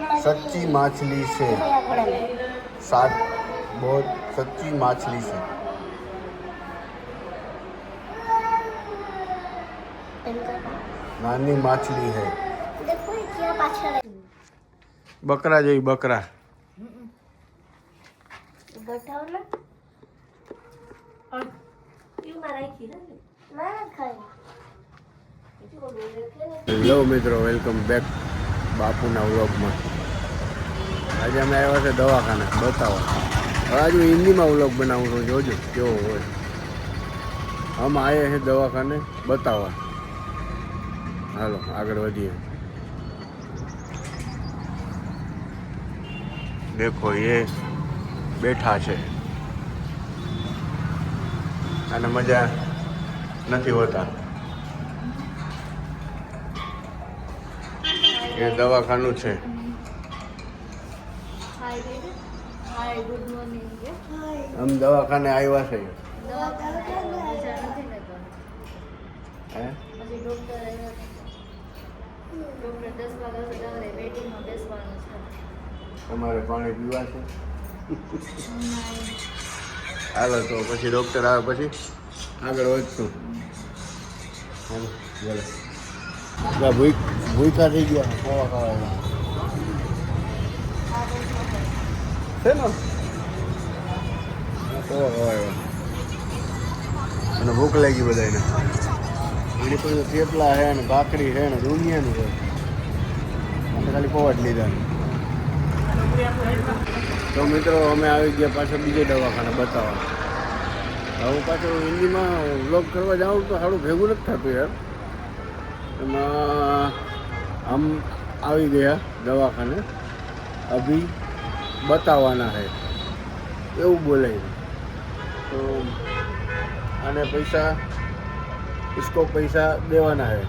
सच्ची मछली से सात बहुत सच्ची मछली से नानी मछली है बकरा जई बकरा હેલો મિત્રો, વેલકમ બેક બાપુના વ્લોગમાં. આજે અમે આવ્યા છે દવાખાને બતાવવા. હવે આજે હિન્દીમાં વ્લોગ બનાવું છું, જોજો કેવો હોય. હમ આયે હે દવાખાને બતાવવા. હાલો આગળ વધીએ. દેખો એ બેઠા છે અને મજા નથી હોતા. એ દવાખાનું છે. આમ દવાખાને આવ્યા છે. તમારે પાણી પીવા છે? હાલો તો પછી ડૉક્ટર આવે પછી આગળ વધશું. હાલો બોલો. ભૂખા થઈ ગયા ખાવા ખાવા છે ને અને ભૂખ લાગી બધાને. એની પાસે થેપલા છે ને ભાખરી છે ને દુનિયાનું છે. અમે ખાલી પવાટ લીધા. તો મિત્રો અમે આવી ગયા પાછો બીજે દવાખાને બતાવવા. હું પાછું હિન્દીમાં વ્લોગ કરવા જાઉં તો સારું ભેગું નથી થતું યાર. એમાં हम આવી ગયા દવાખાને અભી બતાવવાના है એવું બોલે. તો આને પૈસા इसको પૈસા દેવાના है.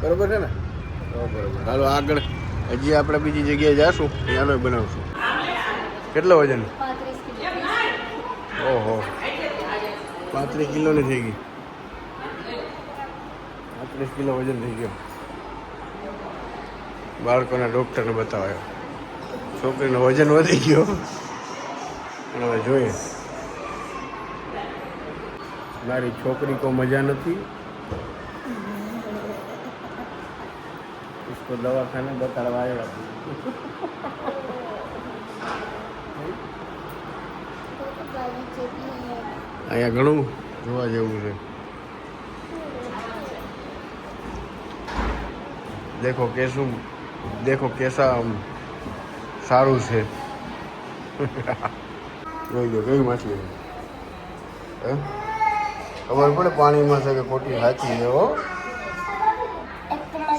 બરાબર છે ને? બરાબર. હાલો આગળ હજી આપણે બીજી જગ્યાએ જઈશું, ત્યાંનો બનાવશું. કેટલો વજન? 35 કિલો. ઓહો 35 કિલોની થઈ ગઈ. 35 કિલો વજન થઈ ગયો. બાળકોના ડૉક્ટરને બતાવ્યો. છોકરીનો વજન વધી ગયો. અને હવે જોઈએ. મારી છોકરી કો મજા નથી. इसको દવાખાને બતાડવા આવ્યા. અહીંયા ઘણું જોવા જેવું છે. દેખો કેસા સારું છે. જોઈ લો કેવી માછલી છે. ખબર પડે પાણીમાં છે કે ખોટી સાચી છે. હો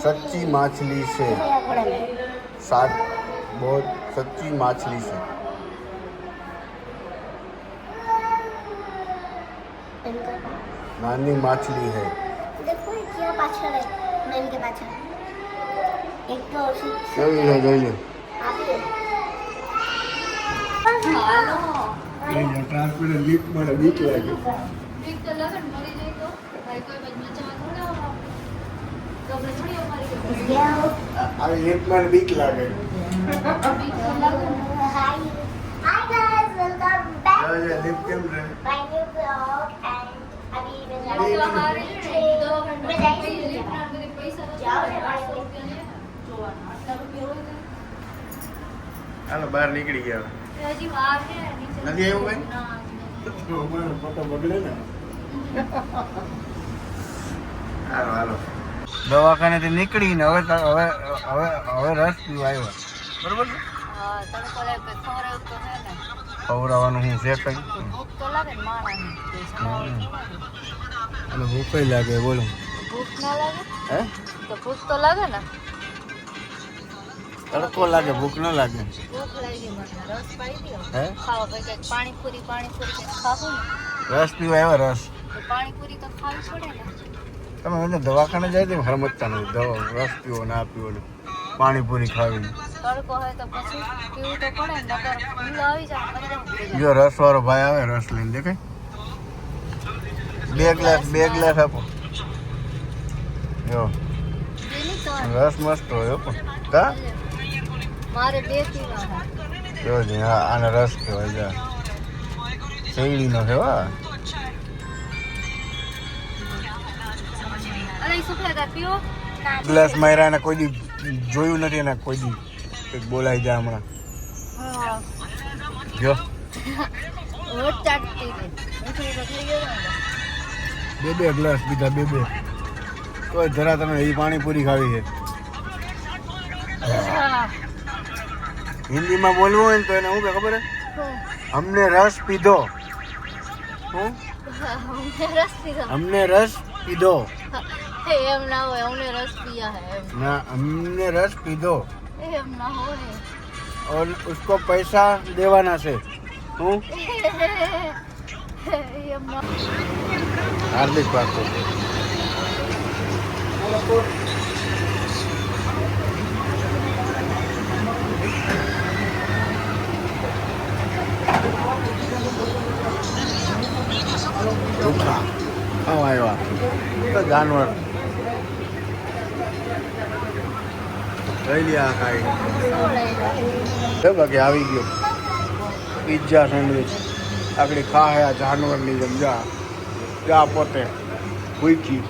સચ્ચી માછલી છે. સાત बहुत सच्ची मछली से नानी मछली है. देखो क्या पाछળ है મેન કે પાછળ એક તો કેવી છે જોઈ લે. હાલો એ ટ્રાન્સપોર્ટ લીક મારે બીક લાગે. બીક તો લાગે ને મરી જાય તો ભાઈ કોઈ બચવા થોડા તો આપણે થોડી અમારી આ લીક મારે બીક લાગે. બીક તો લાગે. હાય ગાઈસ વેલકમ બેક જો લીક કેમ છે? માય ન્યુ બ્લોગ એન્ડ અભી મેં તો હારે છે તો મેં જઈ લીફના બધી પૈસા તો જાવ ને 500 રૂપિયા ને જોવાનું આટલા રૂપિયા હોય હાલો બહાર નીકળી ગયા. હજી વાર છે નીચે નથી આવ્યું ભાઈ? ના તો અમારો ફોટો બગડે ને. હાલો હાલો દવાખાનેથી નીકળીને હવે હવે હવે હવે રસ પીવા આવ્યા. બરોબર છે? હા તડકો લાગે કે ખવડાવ તો હે ને ખવડાવવાનું હું છે કઈ ભૂખ તો લાગે ને માણસને અને ભૂખ લાગે. બોલો ભૂખ ના લાગે હે તો ભૂખ તો લાગે ને તડકો લાગે ભૂખ ન લાગે. ભૂખ લાગી મને રસ પાઈ દો હે ખાવા પછી પાણીપુરી કંઈક ખાવું ને રસ પીવા આવ્યા રસ. તો પાણીપુરી તો ખાવી પડે ને તમે મને દવાખાને જાય તો હરમતતા નથી. દવા રસ પીવો ના પીવો ને પાણીપુરી ખાવી. તડકો હોય તો પછી પીવું તો પડે ને નકર ઊંઘ આવી જાય મરી જાય. જો રસ વાળો ભાઈ આવે રસ લઈને દેખાય. બે ગ્લાસ આપો. જો એની તો રસ મસ્ત હોય પણ કા મારે 2 પીવા છે. જો જી હા આને રસ કહેવાય જા શેરડીનો છે વા અરે સુખલા પીવો. ગ્લાસ માર્યા ને કોઈ દી જોયું નથી ને કોઈ દી કંઈક બોલાઈ જાય હમણાં હા જો રોજ ચાટતી હતી. એટલે તો થઈ ગયો ને. બે ગ્લાસ પીધા બે કોઈ જરા તમે એ પાણીપુરી ખાવી છે હા. હિન્દીમાં બોલવું હોય ને તો એને શું કે ખબર હે અમને રસ પીધો હું રસ પીધો. અમને રસ પીધો એમ ના હોય અમને રસ पिया है એમ. ના અમને રસ પીધો એમ ના હોય. और उसको पैसा देवाना છે હું એમ ના. હાર્दिक પાકો આવ્યા તો જાનવર લઈ લ્યા ખાઈ બાકી આવી ગયો પિઝા સેન્ડવિચ આગળ ખા હે આ જાનવરની જેમ જા પોતે ભૂખી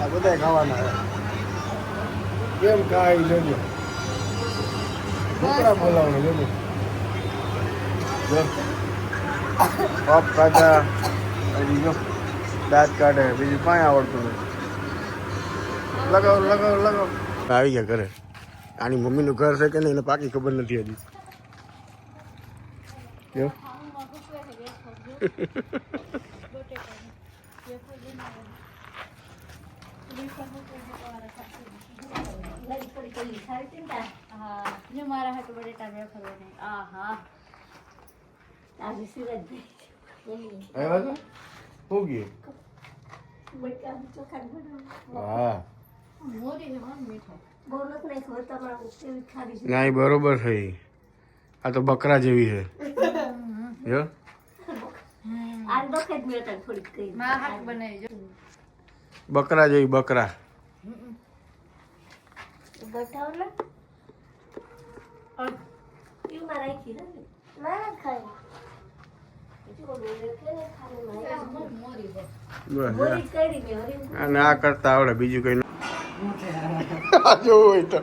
આ બધા ખાવાના હે કેમ ખાઈ જોજો છોકરા બોલાવો જોજો જો પપ ખાધા હજી જો દાંત કાઢે બીજું કાંઈ આવડતું નથી લગાવ આવી ગયા ઘરે આની મમ્મીનું ઘર છે કે નહીં એને પાકી ખબર નથી હજી જો હા ને મારા હાથ બટેટા વેફર બને. આહા આજે સુરત આવ્યા તો શું ગયું હા મોરી છે મન મીઠો. ના એ બરોબર છે ઈ. આ તો બકરા જેવી છે જો મારા હાથ બનાવી જો. બકરા જેવી બકરા બસ અને આ કરતા આવડે બીજું કઈ જોવું હોય તો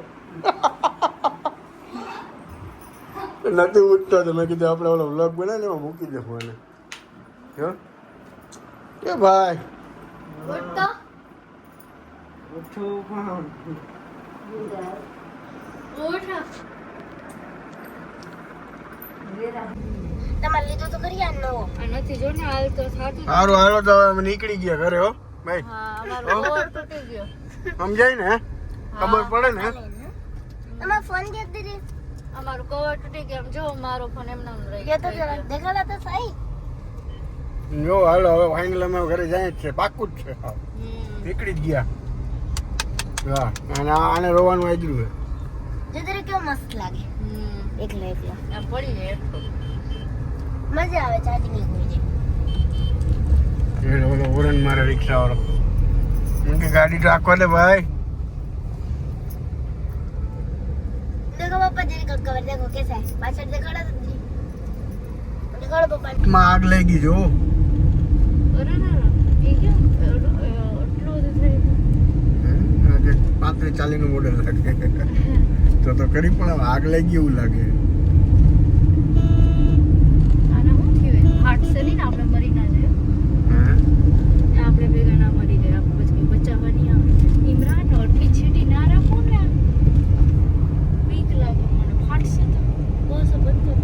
નથી ઉઠતો તો મેં કીધું આપણે ઓલો વ્લોગ બનાવે ને એમાં મૂકી દે ફોને જો કે ભાઈ ઉઠતો ઉઠ. તમારે લીધું તો કરી આ નવો નથી જો ને હાલ તો સાચું. સારું હાલો તો હવે અમે નીકળી ગયા ઘરે હો ભાઈ હા અમારો ઓવર તૂટી ગયો. સમજાય ને ખબર પડે ને તમારો ફોન દે દીદી. અમારો કવર તૂટી ગયો. જો મારો ફોન એમ નામ રહી ગયો તો દેખાડા તો સહી. જો હાલો હવે ફાઇનલ અમે ઘરે જાય જ છે પાકું જ છે હા નીકળી જ ગયા હા અને આને રોવાનું આજરું છે જે તરે કેવો મસ્ત લાગે એકલા આ પડી જાય એટલો મજા આવે ચાર્જિંગ લઈ એ ઓલો ઓરન મારે રિક્ષા વાળો કે ગાડી તો આખો દે ભાઈ देखो पापा जी का कवर देखो कैसा है पाछड़ दिखाड़ा तो जी दिखाड़ो पापा માં આગ લાગી જો अरे ना ये क्यों એટલો આજે 35-40 નું મોડેલ લાગે તો કરી પણ આગ લાગી એવું લાગે